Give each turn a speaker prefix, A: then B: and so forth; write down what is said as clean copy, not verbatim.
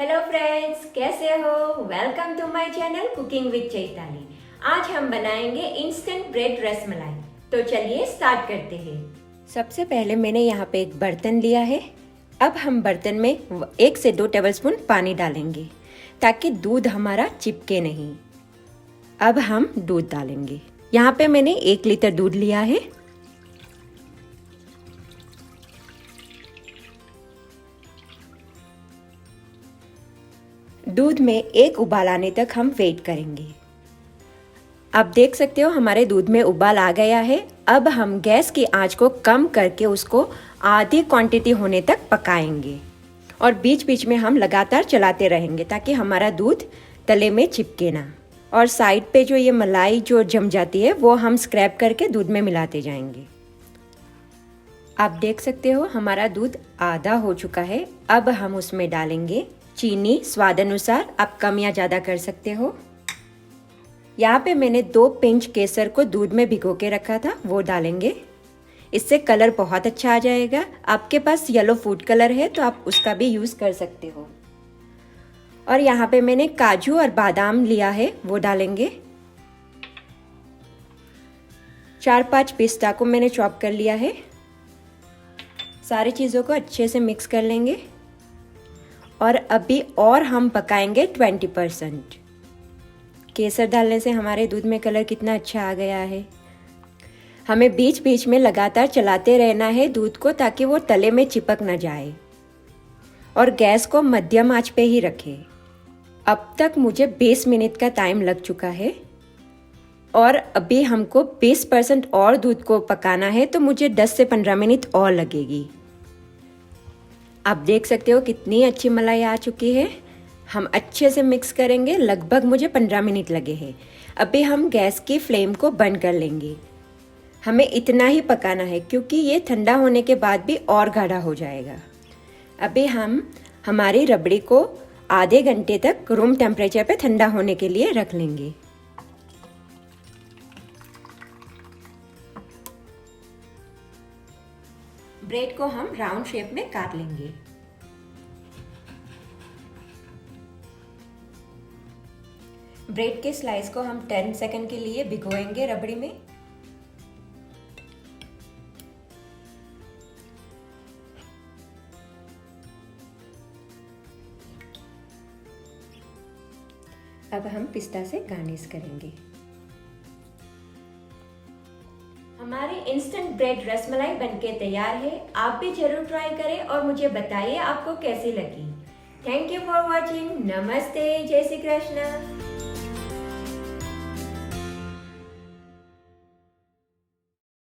A: Hello friends, कैसे हो? Welcome to my channel cooking with Chaitali. आज हम बनाएंगे इंस्टेंट ब्रेड रसमलाई। तो चलिए स्टार्ट करते हैं। सबसे पहले मैंने यहाँ पे एक बर्तन लिया है। अब हम बर्तन में 1 से 2 टेबलस्पून पानी डालेंगे ताकि दूध हमारा चिपके नहीं। अब हम दूध डालेंगे। यहाँ पे मैंने 1 लीटर दूध लिया है। दूध में एक उबाल आने तक हम वेट करेंगे। आप देख सकते हो हमारे दूध में उबाल आ गया है। अब हम गैस की आंच को कम करके उसको आधी क्वांटिटी होने तक पकाएंगे और बीच बीच में हम लगातार चलाते रहेंगे ताकि हमारा दूध तले में चिपके ना। और साइड पे जो ये मलाई जो जम जाती है वो हम स्क्रैप करके दूध में मिलाते जाएंगे। आप देख सकते हो हमारा दूध आधा हो चुका है। अब हम उसमें डालेंगे चीनी स्वाद अनुसार, आप कम या ज़्यादा कर सकते हो। यहाँ पे मैंने 2 पिंच केसर को दूध में भिगो के रखा था, वो डालेंगे। इससे कलर बहुत अच्छा आ जाएगा। आपके पास येलो फूड कलर है तो आप उसका भी यूज़ कर सकते हो। और यहाँ पे मैंने काजू और बादाम लिया है, वो डालेंगे। 4-5 पिस्ता को मैंने चॉप कर लिया है। सारी चीज़ों को अच्छे से मिक्स कर लेंगे और अभी और हम पकाएंगे 20%। केसर डालने से हमारे दूध में कलर कितना अच्छा आ गया है। हमें बीच बीच में लगातार चलाते रहना है दूध को ताकि वो तले में चिपक न जाए। और गैस को मध्यम आंच पे ही रखें। अब तक मुझे 20 मिनट का टाइम लग चुका है और अभी हमको 20% और दूध को पकाना है, तो मुझे 10 से 15 मिनट और लगेगी। आप देख सकते हो कितनी अच्छी मलाई आ चुकी है। हम अच्छे से मिक्स करेंगे। लगभग मुझे 15 मिनट लगे हैं। अभी हम गैस की फ्लेम को बंद कर लेंगे। हमें इतना ही पकाना है क्योंकि ये ठंडा होने के बाद भी और गाढ़ा हो जाएगा। अभी हम हमारी रबड़ी को आधे घंटे तक रूम टेम्परेचर पे ठंडा होने के लिए रख लेंगे। ब्रेड को हम राउंड शेप में काट लेंगे। ब्रेड के स्लाइस को हम 10 सेकंड के लिए भिगोएंगे रबड़ी में। अब हम पिस्ता से गार्निश करेंगे। हमारी इंस्टेंट ब्रेड रसमलाई बनके तैयार है। आप भी जरूर ट्राई करें और मुझे बताइए आपको कैसी लगी। Thank you for watching. नमस्ते, जय श्री कृष्ण।